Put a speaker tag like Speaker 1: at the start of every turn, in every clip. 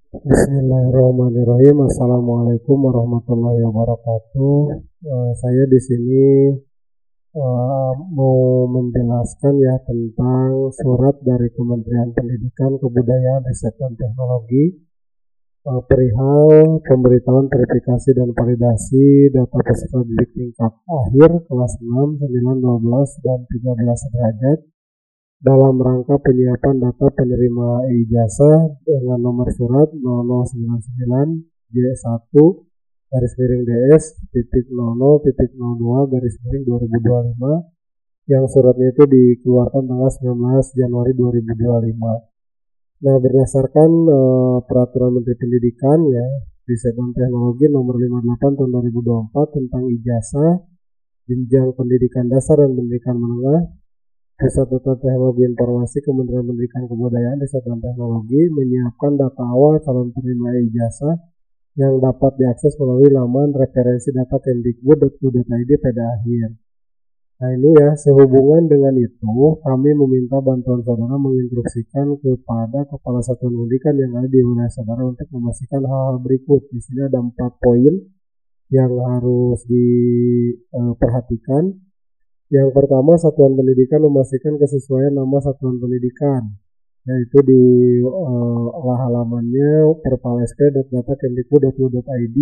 Speaker 1: Bismillahirrahmanirrahim. Assalamualaikum warahmatullahi wabarakatuh. Saya di sini mau menjelaskan ya tentang surat dari Kementerian Pendidikan, Kebudayaan, Riset dan Teknologi perihal pemberitahuan verifikasi dan validasi data peserta didik tingkat akhir kelas 6, 9, 12, dan 13 derajat dalam rangka penyiapan data penerima ijazah dengan nomor surat 0099 J1 garis miring DS titik 00 titik 02 garis miring 2025 yang suratnya itu dikeluarkan tanggal 19 Januari 2025. Nah, berdasarkan peraturan Menteri Pendidikan ya, Riset dan Teknologi nomor 58 tahun 2024 tentang ijazah jenjang pendidikan dasar dan pendidikan menengah, Pusat Data Teknologi Informasi Kementerian Pendidikan Kebudayaan Riset dan Teknologi menyiapkan data awal calon penerima ijazah yang dapat diakses melalui laman referensi data kemdikbud.go.id pada akhir. Nah ini ya, sehubungan dengan itu, kami meminta bantuan saudara menginstruksikan kepada Kepala Satuan Pendidikan yang ada di wilayah saudara untuk memastikan hal-hal berikut. Di sini ada 4 poin yang harus diperhatikan. Yang pertama, Satuan Pendidikan memastikan kesesuaian nama Satuan Pendidikan, yaitu di halamannya perpalsp.data.kemdikbud.go.id.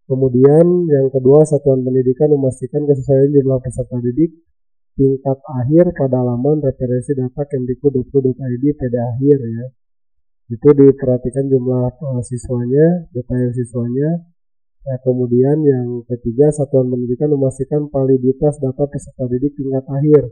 Speaker 1: Kemudian yang kedua, Satuan Pendidikan memastikan kesesuaian jumlah peserta didik tingkat akhir pada halaman referensi data kemdikbud.go.id pada akhir ya. Itu diperhatikan jumlah siswanya, detail siswanya. Nah, kemudian yang ketiga, Satuan Pendidikan memastikan validitas data peserta didik tingkat akhir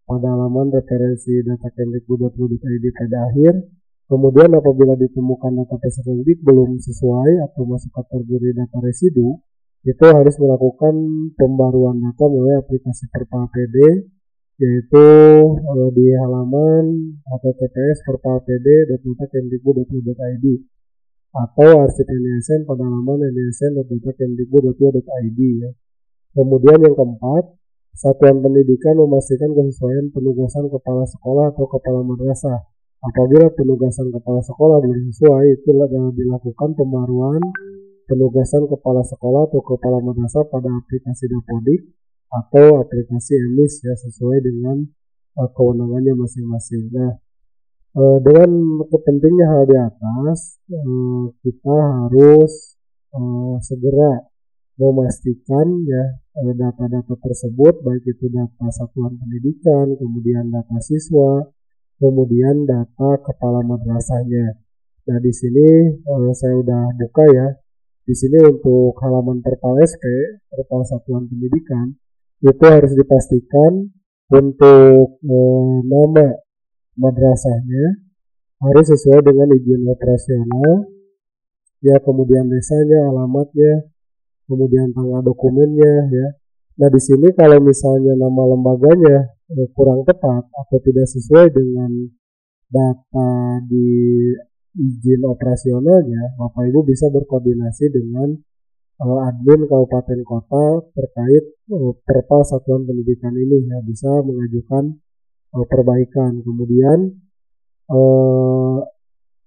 Speaker 1: pada halaman referensi data kemdikbud.go.id pada akhir. Kemudian apabila ditemukan data peserta didik belum sesuai atau masuk kategori data residu, itu harus melakukan pembaruan data melalui aplikasi Perpal-PD, yaitu di halaman https://perpalpd.data.kemdikbud.go.id atau arsip NISN pada halaman nisn.data.kemdikbud.go.id ya. Kemudian yang keempat, Satuan Pendidikan memastikan kesesuaian penugasan kepala sekolah atau kepala madrasah. Apabila penugasan kepala sekolah belum sesuai, itu dilakukan pembaruan penugasan kepala sekolah atau kepala madrasah pada aplikasi Dapodik atau aplikasi EMIS ya, sesuai dengan kewenangannya masing-masing. Nah, dengan pentingnya hal di atas, kita harus segera memastikan ya data-data tersebut, baik itu data satuan pendidikan, kemudian data siswa, kemudian data kepala madrasahnya. Nah di sini saya udah buka ya. Di sini untuk halaman Perpal SP, Perpal Satuan Pendidikan, itu harus dipastikan untuk nama madrasahnya harus sesuai dengan izin operasional, ya kemudian desanya, alamatnya, kemudian tanggal dokumennya ya. Nah di sini kalau misalnya nama lembaganya kurang tepat atau tidak sesuai dengan data di izin operasionalnya, Bapak Ibu bisa berkoordinasi dengan admin kabupaten kota terkait Perpal Satuan Pendidikan ini ya, bisa mengajukan perbaikan. Kemudian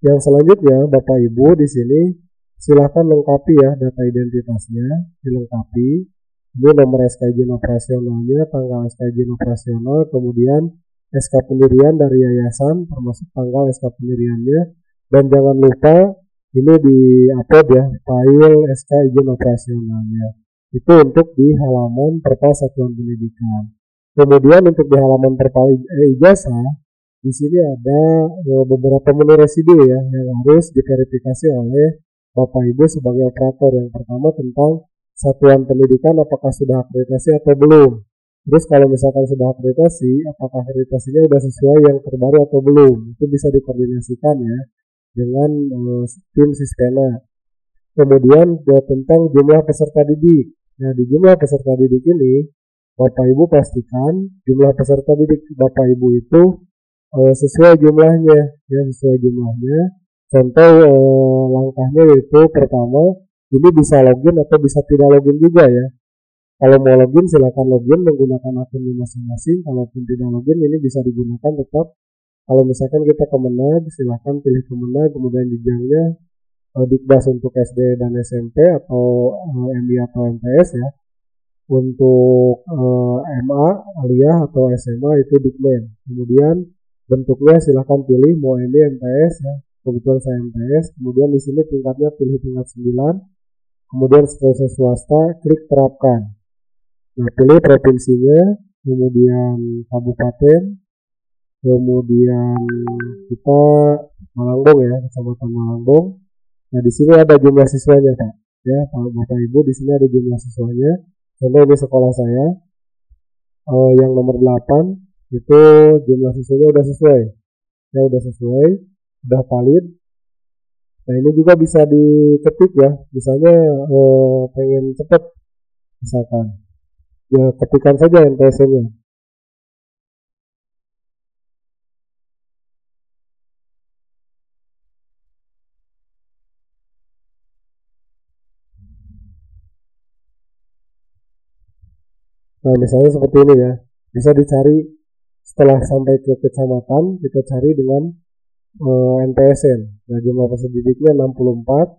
Speaker 1: yang selanjutnya Bapak Ibu di sini silakan lengkapi ya data identitasnya, dilengkapi. Ini nomor SK izin operasionalnya, tanggal SK izin operasional, kemudian SK pendirian dari yayasan termasuk tanggal SK pendiriannya, dan jangan lupa ini di-upload ya file SK izin operasionalnya. Itu untuk di halaman Perpal Satuan Pendidikan. Kemudian untuk di halaman Perpal ijazah, di sini ada beberapa menu residu ya yang harus diverifikasi oleh Bapak Ibu sebagai operator. Yang pertama tentang Satuan Pendidikan apakah sudah akreditasi atau belum. Terus kalau misalkan sudah akreditasi, apakah akreditasinya sudah sesuai yang terbaru atau belum. Itu bisa dikoordinasikan ya dengan tim Sispena. Kemudian tentang jumlah peserta didik. Nah di jumlah peserta didik ini, Bapak Ibu pastikan jumlah peserta didik Bapak Ibu itu sesuai jumlahnya ya, sesuai jumlahnya. Contoh langkahnya yaitu pertama, ini bisa login atau bisa tidak login juga ya. Kalau mau login silakan login menggunakan akun masing-masing. Kalaupun tidak login ini bisa digunakan tetap. Kalau misalkan kita Kemenag, silakan pilih Kemenag, kemudian jenjangnya Dikdas untuk SD dan SMP atau MI atau MTS ya. Untuk MA, aliyah atau SMA itu Dikmen. Kemudian bentuknya silahkan pilih mau MI MTS ya. Kebetulan saya MTS. Kemudian di sini tingkatnya pilih tingkat 9. Kemudian setelah swasta klik terapkan. Nah, pilih provinsinya, kemudian kabupaten, kemudian kita Malangbong ya, Kecamatan Malangbong. Nah, di sini ada jumlah siswanya, Pak. Ya, Bapak Ibu, di sini ada jumlah siswanya. Contoh ini sekolah saya, yang nomor 8, itu jumlah siswanya udah sesuai. Ya, udah sesuai, udah valid. Nah, ini juga bisa diketik ya, misalnya pengen cepat, misalkan. Ya, ketikkan saja NPS-nya. Nah, misalnya seperti ini ya. Bisa dicari setelah sampai ke kecamatan, kita cari dengan NPSN. Nah, jumlah peserta didiknya 64,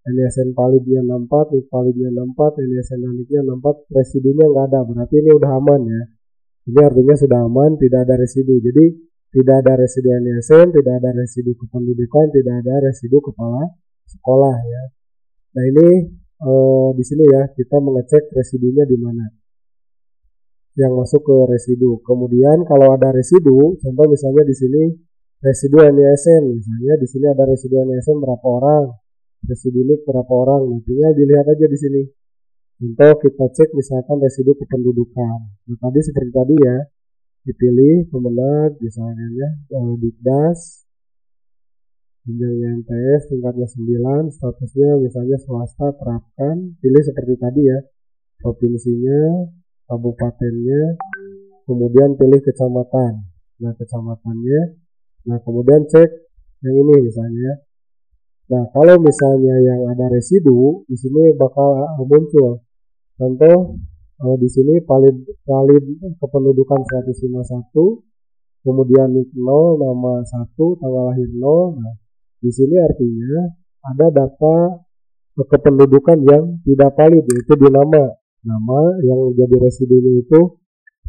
Speaker 1: NISN validnya 64, NIK validnya 64, NISN naniknya 64, residunya nggak ada. Berarti ini udah aman ya. Ini artinya sudah aman, tidak ada residu. Jadi tidak ada residu NISN, tidak ada residu kependudukan, tidak ada residu kepala sekolah ya. Nah, ini di sini ya kita mengecek residunya di mana yang masuk ke residu. Kemudian kalau ada residu, contoh misalnya di sini residu NISN, misalnya di sini ada residu NISN berapa orang, residu NIK berapa orang, nantinya dilihat aja di sini. Contoh kita cek misalkan residu kependudukan. Nah, tadi seperti tadi ya, dipilih Kemenag, misalnya ya, Dikdas, jenjangnya MTS, tingkatnya 9, statusnya misalnya swasta, terapkan, pilih seperti tadi ya, provinsinya, kabupatennya, kemudian pilih kecamatan. Nah, kecamatannya, nah kemudian cek yang ini misalnya. Nah, kalau misalnya yang ada residu, di sini bakal muncul. Contoh di sini valid kependudukan 151, kemudian NIK 0, nama 1, tanggal lahir 0. Nah, di sini artinya ada data kependudukan yang tidak valid, yaitu di nama yang jadi residunya itu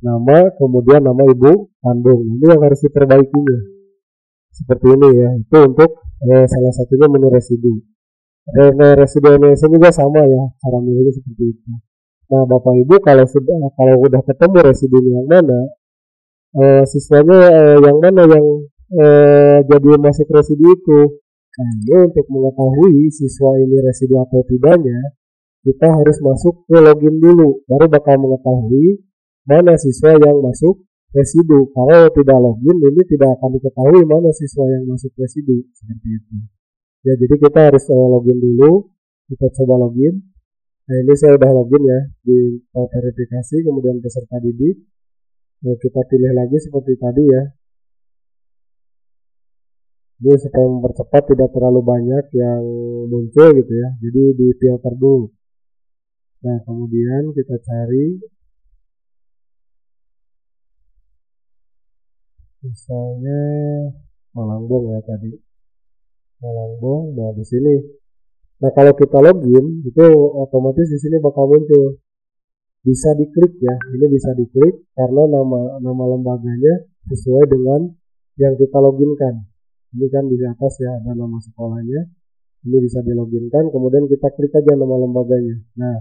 Speaker 1: nama, kemudian nama ibu kandung. Ini yang harus diperbaikinya. Seperti ini ya. Itu untuk salah satunya menu residu. Residu NISN juga sama ya, cara milihnya seperti itu. Nah, Bapak Ibu kalau udah ketemu residunya yang mana, siswanya yang mana yang jadi masuk residu itu. Nah, ini untuk mengetahui siswa ini residu atau tidaknya, kita harus masuk ke login dulu, baru bakal mengetahui mana siswa yang masuk residu. Kalau tidak login, ini tidak akan diketahui mana siswa yang masuk residu, seperti itu. Ya, jadi kita harus login dulu, kita coba login. Nah, ini saya udah login ya, di verifikasi, kemudian peserta didik. Nah, kita pilih lagi seperti tadi ya. Ini supaya mempercepat tidak terlalu banyak yang muncul gitu ya, jadi di filter dulu. Nah, kemudian kita cari misalnya Malangbong ya tadi. Malangbong, nah di sini. Nah, kalau kita login itu otomatis di sini bakal muncul. Bisa diklik ya, ini bisa diklik karena nama lembaganya sesuai dengan yang kita loginkan. Ini kan di atas ya ada nama sekolahnya. Ini bisa diloginkan, kemudian kita klik aja nama lembaganya. Nah,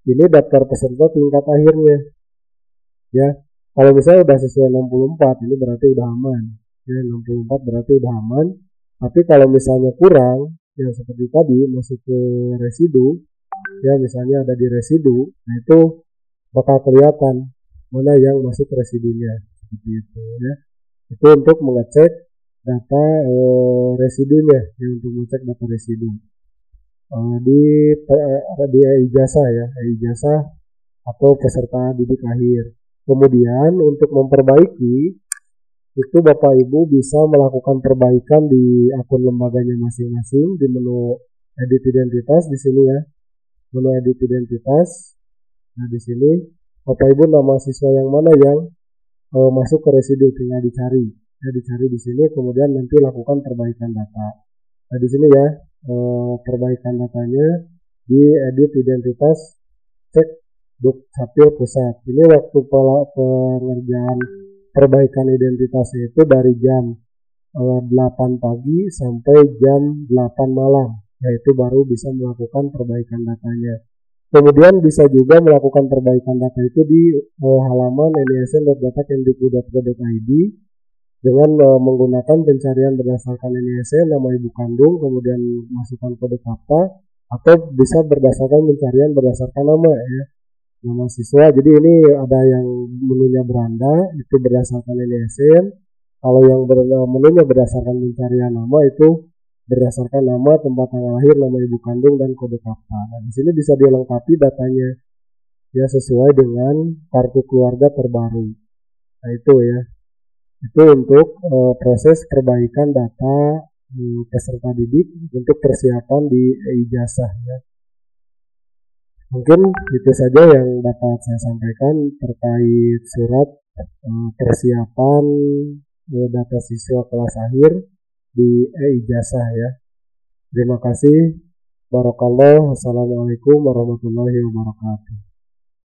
Speaker 1: ini daftar peserta tingkat akhirnya. Ya, kalau misalnya udah sesuai 64, ini berarti udah aman. Ya, 64 berarti udah aman. Tapi kalau misalnya kurang, ya seperti tadi masuk ke residu, ya misalnya ada di residu, nah itu bakal kelihatan mana yang masuk residunya, seperti itu ya. Itu untuk mengecek data residunya, ya, untuk mengecek data residu. Di ijazah ya, ijazah atau peserta didik akhir. Kemudian untuk memperbaiki itu Bapak Ibu bisa melakukan perbaikan di akun lembaganya masing-masing di menu edit identitas di sini ya. Menu edit identitas. Nah, di sini Bapak Ibu nama siswa yang mana yang masuk ke residu tinggal dicari. Ya, dicari di sini kemudian nanti lakukan perbaikan data. Nah, di sini ya perbaikan datanya di edit identitas cek Dukcapil Pusat. Ini waktu pengerjaan perbaikan identitas itu dari jam 8 pagi sampai jam 8 malam, yaitu baru bisa melakukan perbaikan datanya. Kemudian bisa juga melakukan perbaikan data itu di halaman nisn.data.kemdikbud.go.id dengan menggunakan pencarian berdasarkan NISN, nama ibu kandung, kemudian masukkan kode KAPA, atau bisa berdasarkan pencarian berdasarkan nama ya, nama siswa. Jadi ini ada yang menunya beranda itu berdasarkan NISN. Kalau yang menunya berdasarkan pencarian nama itu berdasarkan nama, tempat tanggal lahir, nama ibu kandung, dan kode KAPA. Nah, di sini bisa dilengkapi datanya ya sesuai dengan kartu keluarga terbaru. Nah itu ya, itu untuk proses perbaikan data peserta didik untuk persiapan di ijazah ya. Mungkin itu saja yang dapat saya sampaikan terkait surat persiapan data siswa kelas akhir di ijazah ya. Terima kasih. Barakallah. Wassalamualaikum warahmatullahi wabarakatuh.